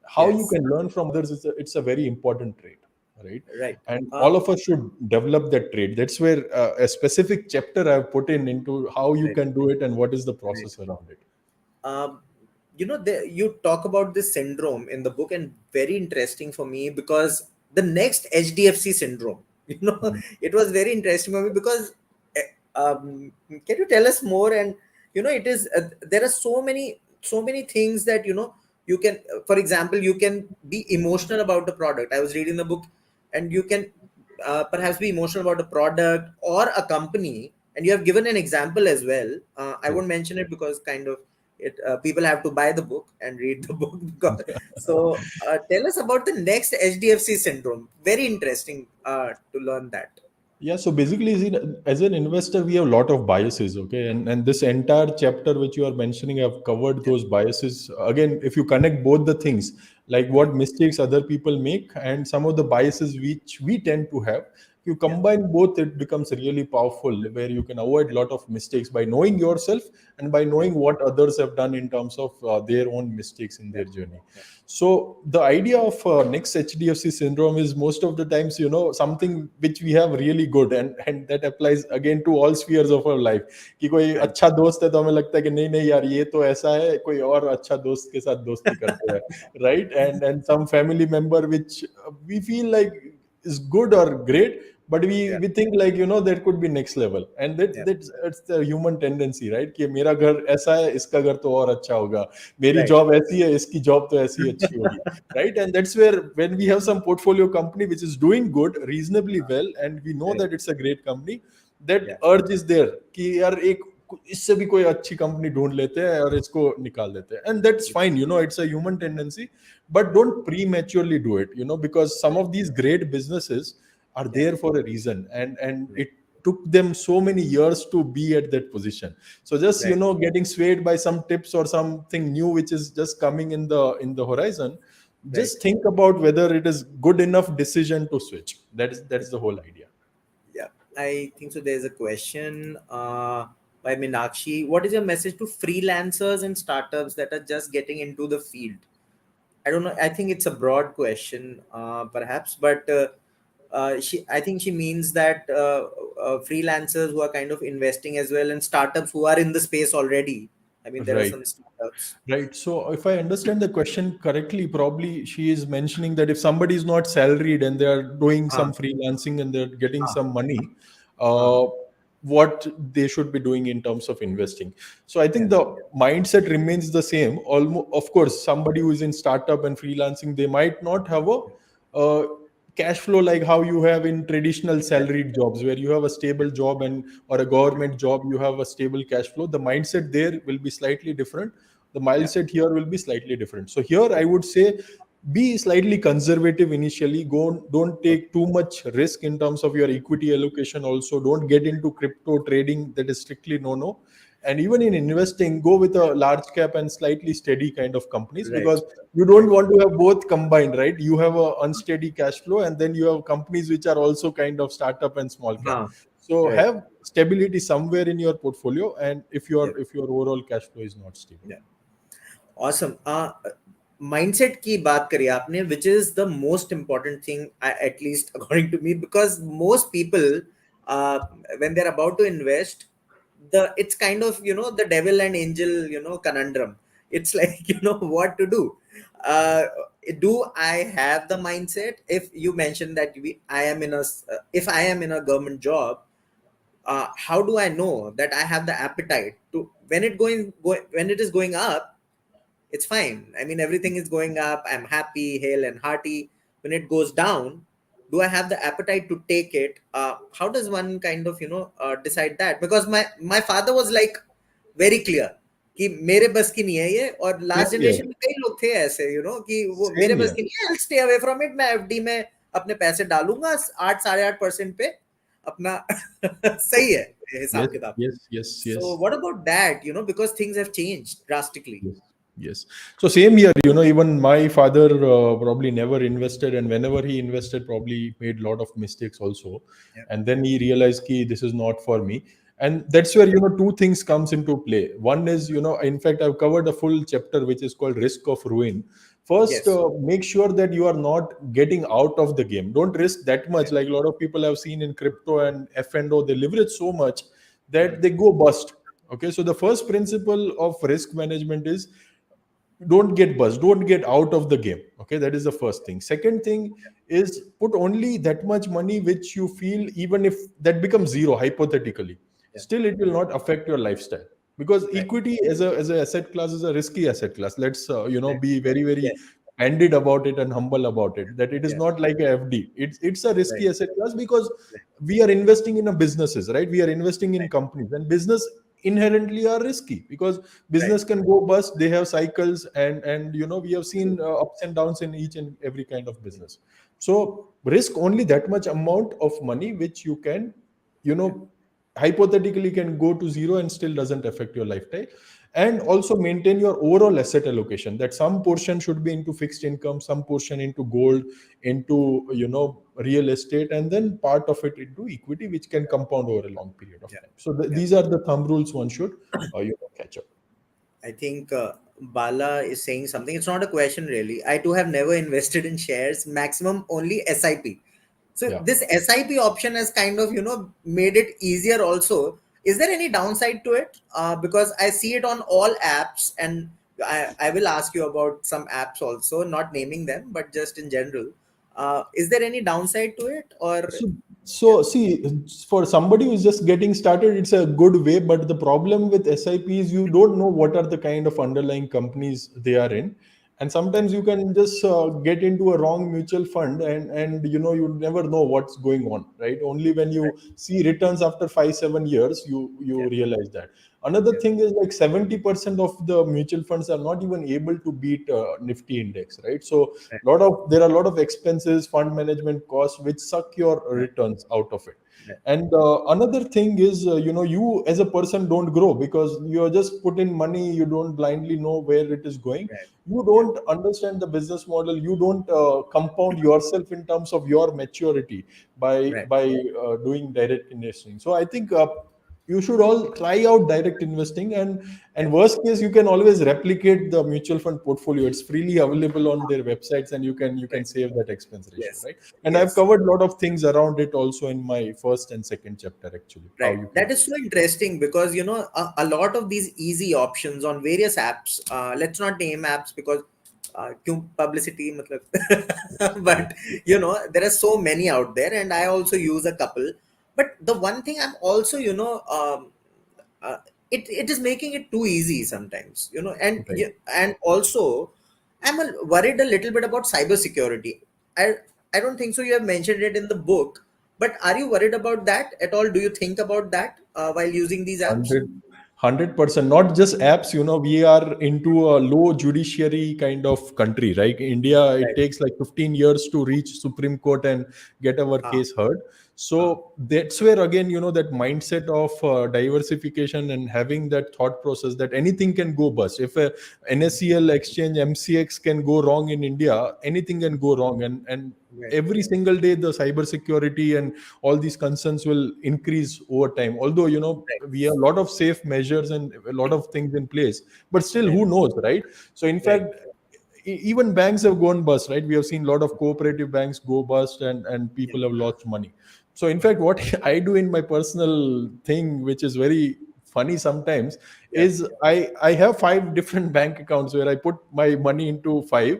How you yes, can learn from others is it's a very important trait, right? right. And Uh, all of us should develop that trait. That's where a specific chapter I've put in into how you right, can do it and what is the right. process around it. um, you talk about this syndrome in the book, and very interesting for me because the next HDFC syndrome, it was very interesting for me because, eh, can you tell us more? And it is there are so many things that you can, for example, you can be emotional about the product. I was reading the book, and you can perhaps be emotional about a product or a company, and you have given an example as well. I Right. won't mention it because kind of it people have to buy the book and read the book. So tell us about the next HDFC syndrome. Very interesting to learn that. Yeah, so basically, see, as an investor, we have a lot of biases, okay? And this entire chapter which you are mentioning, I've covered Yeah. those biases. Again, if you connect both the things, like Yeah. what mistakes other people make and some of the biases which we tend to have, if you Yeah. combine both, it becomes really powerful, where you can avoid a lot of mistakes by knowing yourself and by Yeah. knowing what others have done in terms of their own mistakes in Yeah. their journey. Yeah. So the idea of next HDFC syndrome is most of the times, something which we have really good, and that applies again to all spheres of our life. कि कोई Right. अच्छा दोस्त है तो हमें लगता है कि नहीं नहीं यार ये तो ऐसा है, कोई और अच्छा दोस्त के साथ दोस्ती करते हैं, right? And some family member which we feel like is good or great, but we Yeah. we think like there could be next level, and Yeah. that's the human tendency, right? कि मेरा घर ऐसा है, इसका घर तो और अच्छा होगा, मेरी Right. जॉब ऐसी है, इसकी जॉब तो ऐसी अच्छी होगी, right? And that's where when we have some portfolio company which is doing good reasonably well, and we know Right. that it's a great company, that Yeah. urge is there कि यार एक इससे भी कोई अच्छी कंपनी ढूंढ लेते हैं और इसको निकाल देते हैं, and that's fine, it's a human tendency. But don't prematurely do it, because some of these great businesses are Yeah. there for a reason, and Right. it took them so many years to be at that position. So just Right. getting swayed by some tips or something new which is just coming in the horizon, Right. just think about whether it is good enough decision to switch. That's the whole idea. Yeah, I think so. There's a question by Minakshi. What is your message to freelancers and startups that are just getting into the field? I don't know. I think it's a broad question, perhaps, but I think she means that freelancers who are kind of investing as well, and startups who are in the space already. I mean, there are Right. some startups. Right. So if I understand the question correctly, probably she is mentioning that if somebody is not salaried and they are doing Ah, some freelancing and they're getting ah, some money, ah, uh, what they should be doing in terms of investing. So I yeah, think the mindset remains the same. Almost, of course, somebody who is in startup and freelancing, they might not have a uh, cash flow like how you have in traditional yeah, salaried jobs, where you have a stable job, and or a government job, you have a stable cash flow. The mindset there will be slightly different. The yeah, mindset here will be slightly different. So here I would say be slightly conservative initially. Don't okay, take too much risk in terms of your equity allocation. Also, don't get into crypto trading. That is strictly no. And even in investing, go with a large cap and slightly steady kind of companies, right, because you don't right, want to have both combined, right? You have a unsteady cash flow, and then you have companies which are also kind of startup and small cap. huh, So right, have stability somewhere in your portfolio, and if yeah, your overall cash flow is not stable. yeah. Awesome. Mindset की बात करी आपने, which is the most important thing, at least according to me, because most people, uh, when they're about to invest, it's kind of, the devil and angel, conundrum. It's like, what to do. uh do I have the mindset? If you mentioned that I am in a if I am in a government job, how do I know that I have the appetite to, when when it is going up, it's fine. I mean, everything is going up. I'm happy, hale and hearty. When it goes down, do I have the appetite to take it? How does one kind of, decide that? Because my father was like very clear कि मेरे बस की नहीं है ये, और Same last here. Generation में कई लोग थे ऐसे, कि वो मेरे Same बस here. की नहीं है, I'll stay away from it, मैं एफडी में अपने पैसे डालूंगा 8 8.5% पे अपना सही है Yes, हिसाब किताब. yes, yes, So yes. what about that? Because things have changed drastically. Yes. Yes. So same here, even my father probably never invested, and whenever he invested, probably made a lot of mistakes also. Yeah. And then he realized, "Ki this is not for me." And that's where two things comes into play. One is, in fact, I've covered a full chapter which is called risk of ruin. First, Yes. make sure that you are not getting out of the game. Don't risk that much. Right. Like a lot of people have seen in crypto and F&O, they leverage so much Hmm. that they go bust. Okay, so the first principle of risk management is don't get bust, don't get out of the game. Okay, that is the first thing. Second thing is put only that much money which you feel, even if that becomes zero hypothetically, Yeah. still it will not affect your lifestyle, because Right. equity as a asset class is a risky asset class. Let's Right. be very very Yes. candid about it and humble about it, that it is Yeah. not like a FD. It's a Right. risky asset class, because Right. we are investing in a businesses, right? We are investing in Right. companies, and business inherently are risky, because Right. business can go bust. They have cycles, and we have seen ups and downs in each and every kind of business. So risk only that much amount of money which you can, you Yeah. know hypothetically can go to zero and still doesn't affect your lifestyle. And also maintain your overall asset allocation, that some portion should be into fixed income, some portion into gold, into real estate, and then part of it into equity, which can compound over a long period of Yeah. time. So Yeah. these are the thumb rules one should catch up. I think Bala is saying something. It's not a question really. I too have never invested in shares. Maximum only SIP. So Yeah. this SIP option has kind of, made it easier also. Is there any downside to it? Because I see it on all apps, and I will ask you about some apps also, not naming them, but just in general. Is there any downside to it, or So, yeah, see, for somebody who's just getting started, it's a good way. But the problem with SIP is you don't know what are the kind of underlying companies they are in, and right, sometimes you can just get into a wrong mutual fund, and you never know what's going on, right? Only when right, you see returns after 5 7 years, you yeah, realize that. Another yeah, thing is, like 70% of the mutual funds are not even able to beat Nifty index, right? So right, there are a lot of expenses, fund management costs, which suck your right, returns out of it. right, And another thing is, you as a person don't grow, because you are just put in money. You don't blindly know where it is going. right, You yeah, don't understand the business model. You don't compound yourself in terms of your maturity by right, doing direct investing. So I think you should all try out direct investing, yeah, and worst case, you can always replicate the mutual fund portfolio. It's freely available on their websites, and you can right, save that expense ratio, yes, right? And I've yes. covered a lot of things around it also in my first and second chapter, actually, how Right. you can That do is it. so interesting because, a lot of these easy options on various apps, let's not name apps because क्यों publicity मतलब Right. but there are so many out there, and I also use a couple. But the one thing I'm also, uh, it is making it too easy sometimes, and Right. and also I'm worried a little bit about cybersecurity. I I don't think so. You have mentioned it in the book, but are you worried about that at all? Do you think about that while using these apps? 100%. Not just apps. We are into a low judiciary kind of country, right? India, it Right. takes like 15 years to reach Supreme Court and get our Ah, case heard. ah, So that's where, again, that mindset of diversification and having that thought process that anything can go bust. If a NSCL exchange, MCX can go wrong in India, anything can go wrong. And right. every single day, the cyber security and all these concerns will increase over time. Although, Right. we have a lot of safe measures and a lot of things in place, but still, Right. who knows, right? So in Right. fact, even banks have gone bust, right? We have seen a lot of cooperative banks go bust, and Yeah. people have lost money. So in fact, what I do in my personal thing, which is very funny sometimes Yeah. is I have five different bank accounts where I put my money into five.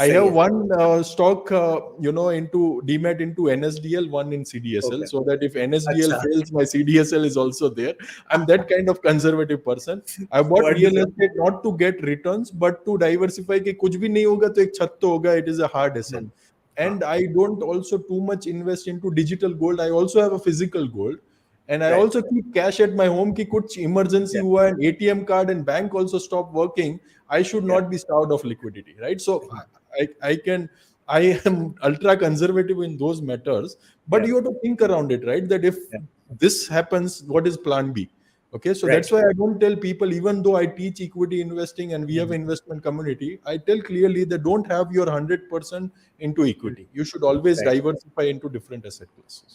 I Sahi have hai. one stock, into demat into NSDL, one in CDSL, Okay. so that if NSDL Acha. fails, my CDSL is also there. I'm that kind of conservative person. I bought real Wonderful. estate not to get returns, but to diversify. कि कुछ भी नहीं होगा तो एक छत तो होगा. It is a hard asset. Hmm. And I don't also too much invest into digital gold. I also have a physical gold, and I Right. also keep cash at my home. कि कुछ emergency Yeah. हुआ and ATM card and bank also stop working, I should Yeah. not be starved of liquidity, right? So I am ultra conservative in those matters, but Yeah. you have to think around it, right? That if Yeah. this happens, what is plan B? Okay, so Right. that's why I don't tell people, even though I teach equity investing and we have Mhm. investment community, I tell clearly that don't have your 100% into Mhm. equity. You should always Right. diversify into different asset classes.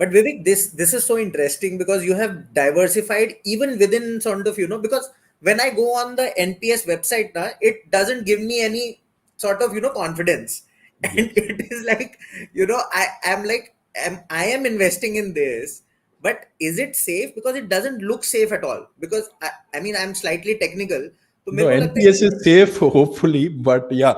But Vivek, this is so interesting because you have diversified even within sort of, because when I go on the NPS website now, it doesn't give me any sort of, confidence. And Yes. it is like, I'm like, I am investing in this, but is it safe? Because it doesn't look safe at all. Because I mean, I'm slightly technical. तो No, मेरे को लगता NPS is safe, hopefully, but yeah,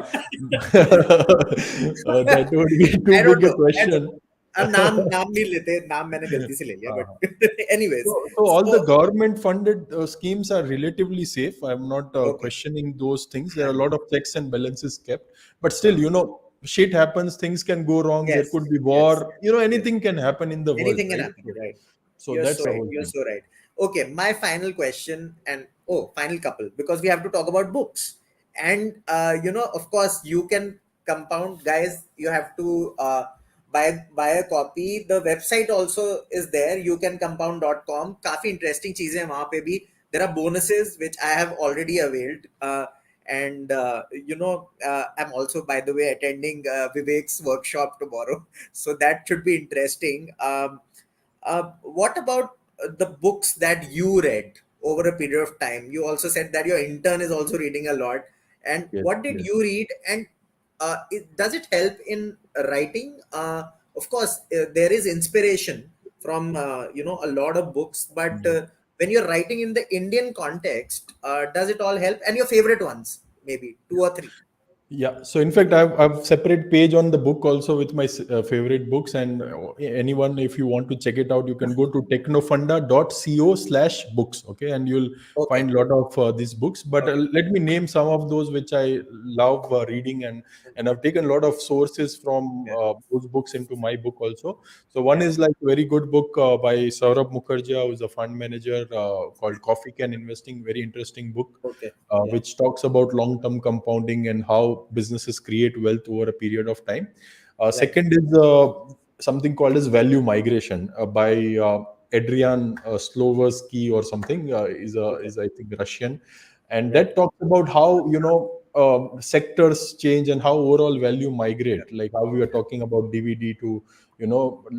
that would be too I don't big a know. I don't question. know. अब नाम नहीं लेते, नाम मैंने गलती से ले लिया, Uh, but anyways. so all the So government funded schemes are relatively safe. I'm not okay. questioning those things. There are a lot of checks and balances kept, but still, shit happens. Things can go wrong. There Yes, could be yes, war. yes. Anything can happen in the world, Anything can right? happen. You're right. So You're that's so the right. whole You're thing. so right. Okay, my final question and final couple, because we have to talk about books. And of course, you can compound, guys. You have to buy a copy. The website also is there. You can compound.com. काफी interesting चीजें हैं वहाँ पे भी. There are bonuses which I have already availed. And I'm also, by the way, attending Vivek's workshop tomorrow, so that should be interesting. What about the books that you read over a period of time? You also said that your intern is also reading a lot. And Yes, what did yes. you read? And does it help in writing? Of course, there is inspiration from a lot of books, but when you're writing in the Indian context, does it all help? And your favorite ones, maybe two or three. Yeah, so in fact, I've separate page on the book also with my favorite books, and anyone, if you want to check it out, you can go to technofunda.co/books. Okay, and you'll Okay. find a lot of these books. But Okay. let me name some of those which I love reading, and I've taken a lot of sources from Yeah. those books into my book also. So one Yeah. is like a very good book by Saurabh Mukherjee, who's a fund manager, called Coffee Can Investing. Very interesting book, Okay. Yeah. which talks about long-term compounding and how businesses create wealth over a period of time. Right. Second is something called as Value Migration by Adrian Sloversky or something. Okay. Is I think Russian, and Right. that talks about how sectors change and how overall value Yeah. migrate. Like how we are talking about DVD to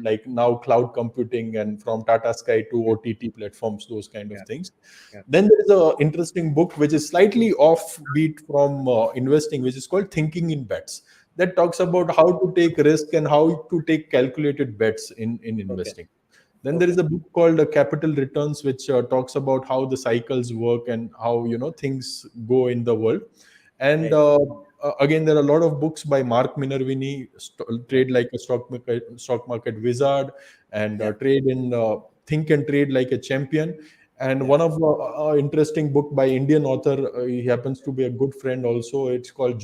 like now cloud computing, and from Tata Sky to Yeah. OTT platforms, those kind of Yeah. things. Yeah. Then there is a interesting book which is slightly offbeat from investing, which is called Thinking in Bets. That talks about how to take risk and how to take calculated bets in Okay. investing. Then there Okay. is a book called Capital Returns, which talks about how the cycles work and how things go in the world. And Right. again, there are a lot of books by Mark Minervini, Yeah. Trade Like a Stock Market Wizard, and Yeah. Trade in Think and Trade Like a Champion. And Yeah. one of interesting book by Indian author, he happens to be a good friend also. It's called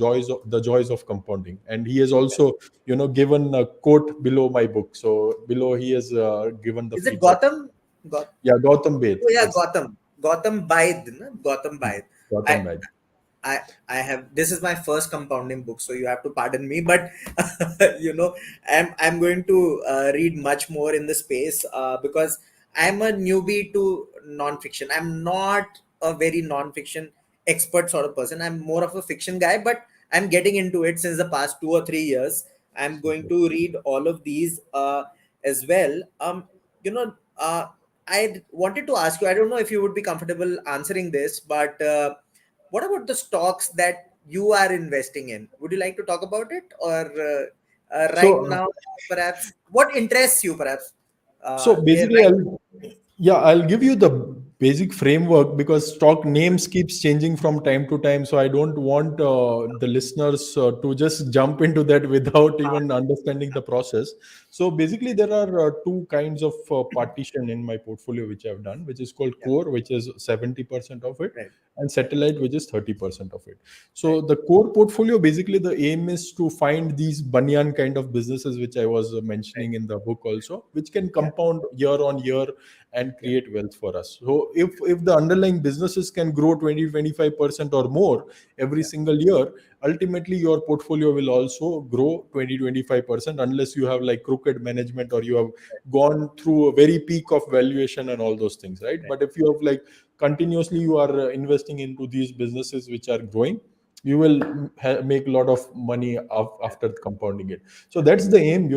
The Joys of Compounding, and he has Okay. also given a quote below my book. So below he has given the Is it feedback. Gotham? Got. Yeah, Gautam Beth. Oh yeah, It's Gotham. Gotham Baid. No? Gotham Baid. Gautam I Beth. I I have, this is my first compounding book, so you have to pardon me, but I'm going to read much more in the space because I'm a newbie to nonfiction. I'm not a very nonfiction expert sort of person. I'm more of a fiction guy, but I'm getting into it since the past 2 or 3 years. I'm going Super. to read all of these as well. You know, uh, I wanted to ask you. I don't know if you would be comfortable answering this, but what about the stocks that you are investing in? Would you like to talk about it, or right So now, perhaps what interests you, perhaps? so basically, Right. I'll give you the basic framework, because stock names keeps changing from time to time, so I don't want the listeners to just jump into that without even understanding the process. So basically there are two kinds of partition in my portfolio which I've done, which is called Yeah. core, which is 70% of it, Right. and satellite, which is 30% of it. So Right. the core portfolio, basically the aim is to find these banyan kind of businesses which I was Right. mentioning in the book also, which can Yeah. compound year on year and Yeah. create wealth for us. So if the underlying businesses can grow 20-25% or more every Yeah. single year, ultimately your portfolio will also grow 20-25%, unless you have like crooked management or you have Right. gone through a very peak of valuation and all those things, right? Right. But if you have like continuously you are investing into these businesses which are growing, you will make a lot of money Yeah. after compounding it. So Yeah. that's the aim.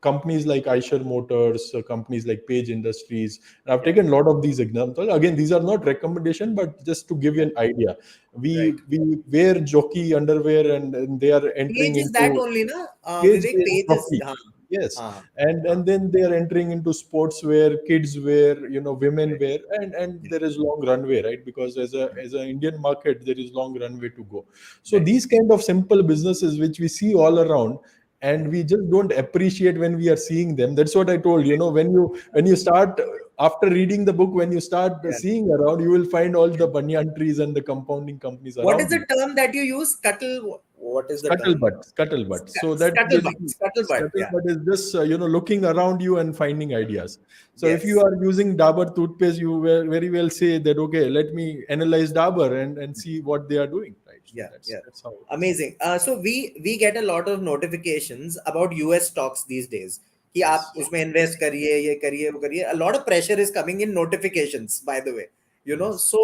Companies like Eicher Motors, companies like Page Industries, and I've Yeah. taken a lot of these examples. Again, these are not recommendation, but just to give you Yeah. an idea. Right. We wear jockey underwear, and they are entering Page is that into only, na? Page Vivek, based page is, jockey. Yes. हाँ, And हाँ, then they are entering into sportswear, kids wear, women right. wear, and Yeah. there is long runway, right? Because Yeah. as an Indian market, there is long runway to go. So Right. these kind of simple businesses which we see all around, and Right. we just don't appreciate when we are seeing them. That's what I told when you start after reading the book, when you start Yeah. seeing around, you will find all the banyan trees and the compounding companies What is around the you. term that you use? Scuttle. What is the term? Scuttlebutt. So that Scuttlebutt. basically Scuttlebutt. Yeah. scuttlebutt is just looking around you and finding ideas. So if you Yes. are using Dabur toothpaste, you will very well say that, okay, let me analyze Dabur and see what they are doing, right? So Yeah. Yeah. that's how it is. Amazing. So we get a lot of notifications about US stocks these days. कि आप Yes. उसमें invest करिए ये करिए वो करिए. A lot of pressure is coming in notifications, by the way. Yes. So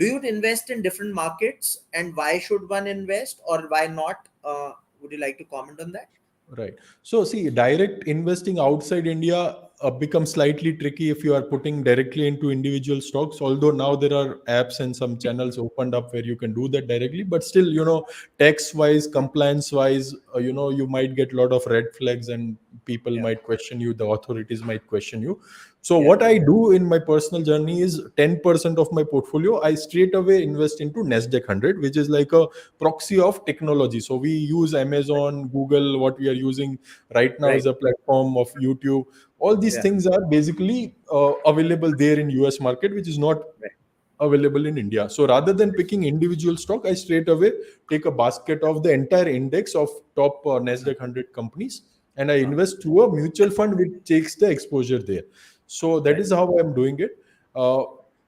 do you invest in different markets, and why should one invest or why not? Would you like to comment on that? Right. So, see, direct investing outside India becomes slightly tricky if you are putting directly into individual stocks. Although now there are apps and some channels opened up where you can do that directly, but still, tax wise, compliance wise, you might get a lot of red flags, and people Yeah. might question you, the authorities might question you. So, Yeah. what I do in my personal journey is 10% of my portfolio, I straight away invest into NASDAQ 100, which is like a proxy of technology. So we use Amazon, Google, what we are using right now Right. is a platform of YouTube. All these Yeah. things are basically available there in US market, which is not Right. available in India. So rather than picking individual stock, I straight away take a basket of the entire index of top Uh, NASDAQ 100 companies, and I uh, invest through a mutual fund which takes the exposure there. So that right. is how I'm doing it. Uh,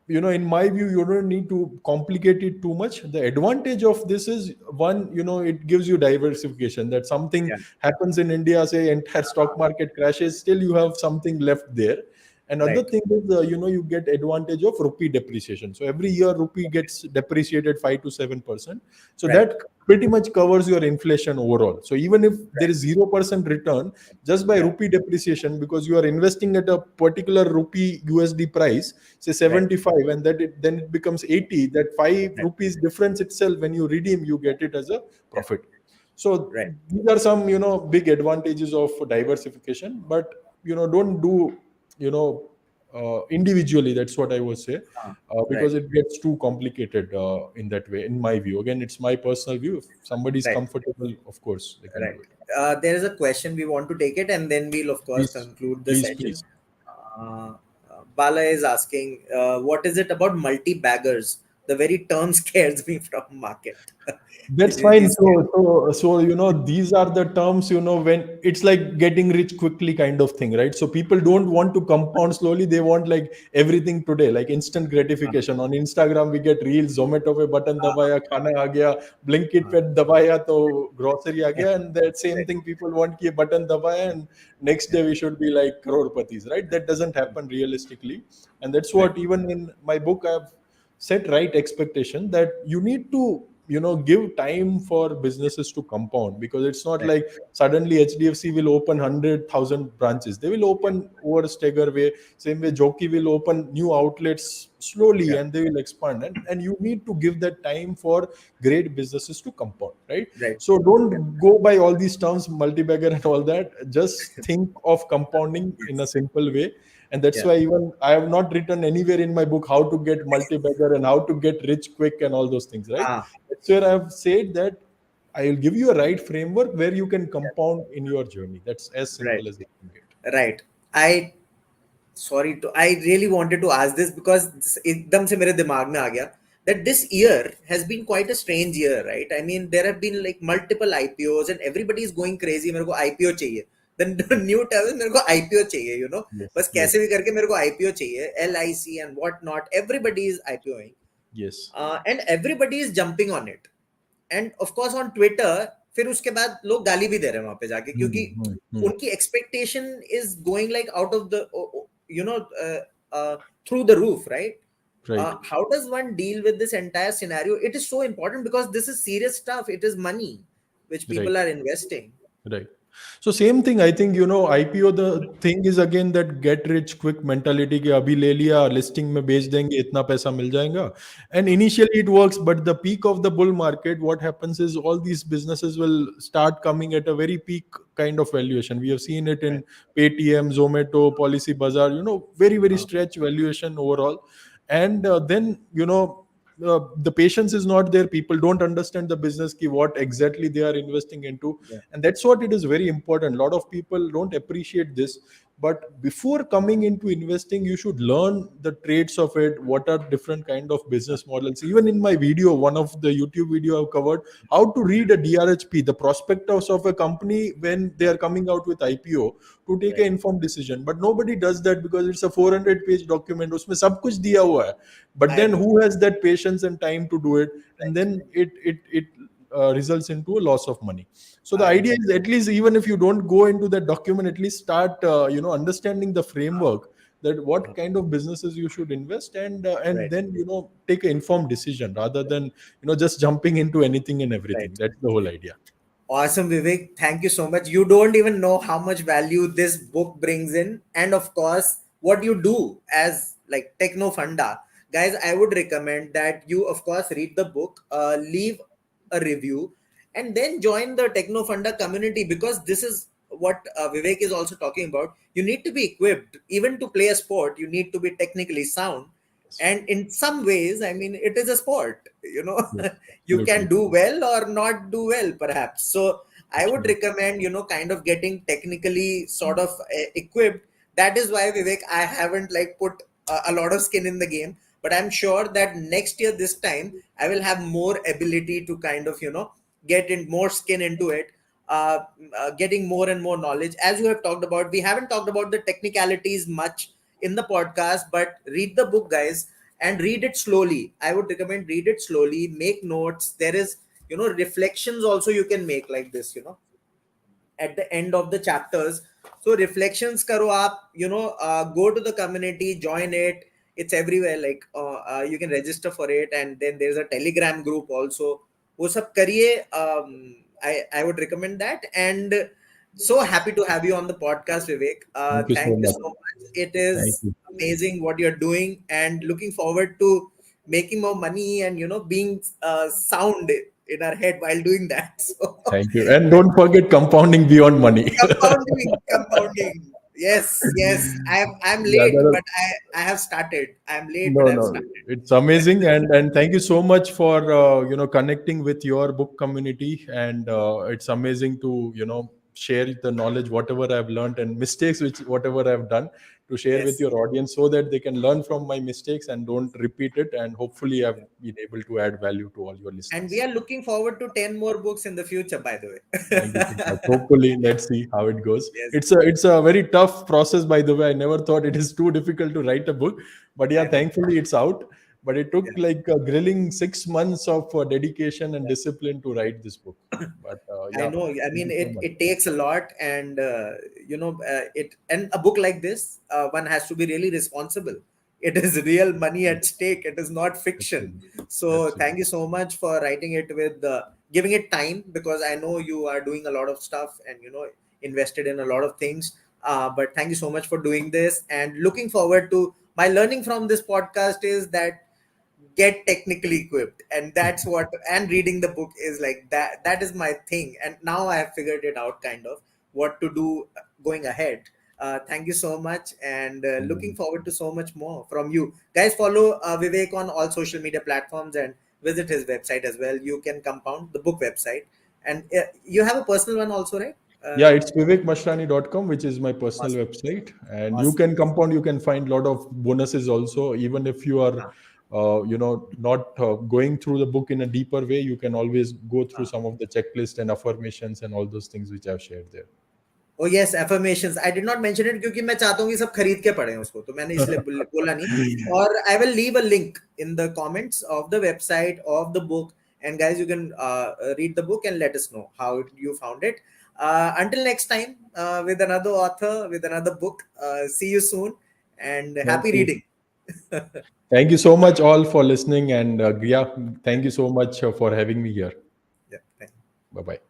in my view, you don't need to complicate it too much. The advantage of this is, one, it gives you diversification. That something Yeah. happens in India, say entire stock market crashes, still you have something left there. Another Right. thing is, you get advantage of rupee depreciation. So every year rupee gets depreciated 5 to 7%. So Right. that pretty much covers your inflation overall. So even if there Right. is 0% return just by Yeah. rupee depreciation, because you are investing at a particular rupee USD price, say Right. 75, and then it becomes 80, that 5 Right. rupees difference itself, when you redeem, you get it as a Yeah. profit. So Right. these are some big advantages of diversification. But don't do individually. That's what I would say, Right. because it gets too complicated in that way, in my view. Again, it's my personal view. If somebody is Right. comfortable, of course they can do Right. it. There is a question, we want to take it, and then we'll of course Please, conclude the please, session. please. Uh, Bala is asking, what is it about multi-baggers? The very term scares me from market. That's Could you fine. please So, these are the terms, when it's like getting rich quickly kind of thing, right? So people don't want to compound slowly. They want like everything today, like instant uh, gratification. On Instagram, we get reels, Zomato pe button dabaya, khana aa gaya, Blinkit uh, pe dabaya, to grocery aa gaya, and that same right. thing people want ki button dabaya, and next Yeah. day we should be like crorpatis, right? That doesn't happen realistically. And that's Right. what, even in my book, I've set right expectation that you need to give time for businesses to compound, because it's not Right. like suddenly HDFC will open 100,000 branches. They will Yeah. open over a stagger way. Same way Jockey will open new outlets slowly, Yeah. and they will expand, and you need to give that time for great businesses to compound, right? Right. So Yeah. don't go by all these terms, multi-bagger and all that. Just think of compounding in a Yes. simple way. And that's Yeah. why even I have not written anywhere in my book how to get multi-bagger and how to get rich quick and all those things, right? Ah, That's where I have said that I will give you a right framework where you can yeah. compound in your journey. That's as Right. simple as it can get. Right. I sorry to I really wanted to ask this because एकदम से मेरे दिमाग में आ गया that this year has been quite a strange year, right? I mean, there have been like multiple IPOs and everybody is going crazy. मेरे को IPO चाहिए. Then the new term मेरे को IPO चाहिए, you know. Yes, बस yes, कैसे भी करके मेरे को IPO चाहिए. LIC and what not. Everybody is IPOing. yes. And everybody is jumping on it. End of course on Twitter फिर उसके बाद लोग गाली भी दे रहे हैं वहां पे जाके क्योंकि Hmm, hmm, hmm. उनकी expectation is going like out of the you know through the roof, right? Right, How does one deal with this entire scenario? It is so important because this is serious stuff. It is money which right. people are investing. Right. So same thing, I think, IPO, the thing is again that get rich quick mentality कि अभी ले लिया listing में बेच देंगे इतना पैसा मिल जाएगा. And initially it works, but the peak of the bull market, what happens is all these businesses will start coming at a very peak kind of valuation. We have seen it Right. in Paytm, Zomato, Policy Bazaar, very, very Uh, stretch valuation overall. And then, the patience is not there. People don't understand the business key, what exactly they are investing into, yeah. and that's what it is very important. A lot of people don't appreciate this, but before coming into investing you should learn the traits of it, what are different kind of business models. Even in my video, one of the YouTube video I've covered how to read a DRHP, the prospectus of a company when they Yeah. are coming out with IPO, to take an Right. informed decision. But nobody does that because it's a 400-page document, उसमें सब कुछ दिया हुआ है. But I then know. who has that patience and time to do it? And Right. then it results into a loss of money. So the I idea know. is, at least even if you don't go into that document, at least start understanding the framework, that what Uh, kind of businesses you should invest, and right. then take an informed decision rather than just jumping into anything and everything. Right. That's the whole idea. Awesome, Vivek. Thank you so much. You don't even know how much value this book brings in, and of course, what you do as like Techno Funda. Guys, I would recommend that you, of course, read the book, leave a review, and then join the Techno Funda community because this is what Vivek is also talking about. You need to be equipped, even to play a sport, you need to be technically sound. Yes, And in some ways, I mean, it is a sport, you know. yes, You can absolutely. do well or not do well perhaps. So I would Absolutely. recommend, kind of getting technically sort of equipped. That is why, Vivek, I haven't like put a lot of skin in the game, but I'm sure that next year this time I will have more ability to kind of get in more skin into it. Getting more and more knowledge, as you have talked about. We haven't talked about the technicalities much in the podcast, but read the book, guys, and read it slowly. I would recommend read it slowly, make notes. There is reflections also you can make like this, at the end of the chapters. So reflections karo aap, go to the community, join it. It's everywhere, like you can register for it, and then there's a Telegram group also. वो सब करिए. I would recommend that. And so happy to have you on the podcast, Vivek. Thank you so Thank you much. so much. It Thank is you. amazing what you're doing, and looking forward to making more money and being sound in our head while doing that. So Thank you. And don't forget compounding beyond money. compounding. Yes, yes. I'm Yeah, late, there are but I have started. I'm late, but no, I've no, started. it's amazing, and thank you so much for connecting with your book community, and it's amazing to share the knowledge, whatever I've learned, and mistakes which whatever I've done, to share with Yes. your audience so that they can learn from my mistakes and don't repeat it, and hopefully I've been able to add value to all your And we listeners. are looking forward to 10 more books in the future, by the Thank you so much. way. Hopefully, let's see how it goes. Yes, It's a very tough process, by the way. I never thought it is too difficult to write a book, but yeah, I know. thankfully it's out. But it took Yeah. like a grilling 6 months of dedication and discipline to write this book. But I yeah, know. I thank mean, you so it much. it takes a lot, and it and a book like this, one has to be really responsible. It is real money at stake. It is not fiction. Absolutely, So absolutely. thank you so much for writing it with giving it time, because I know you are doing a lot of stuff and invested in a lot of things. But thank you so much for doing this, and looking forward to my learning from this podcast is that get technically equipped, and that's what, and reading the book is like that is my thing, and now I have figured it out kind of what to do going ahead. Thank you so much, and looking forward to so much more from you guys. Follow Vivek on all social media platforms and visit his website as well. You can compound the book website, and you have a personal one also, right? Yeah, it's vivekmashrani.com, which is my personal Awesome, website. And you awesome. can compound, you can find a lot of bonuses also. Even if you are, Uh, not going through the book in a deeper way, you can always go through uh. some of the checklist and affirmations and all those things which I've shared there. O yes affirmations I did not mention it क्योंकि मैं चाहता हूँ कि सब खरीद के पढ़ें उसको तो मैंने इसलिए बोला नहीं और I will leave a link in the comments of the website of the book and guys you can read the book and let us know how you found it until next time with another author with another book see you soon and Thank happy you. reading. Thank you so much all for listening. And yeah, thank you so much for having me here. Yeah, thank you. Bye bye.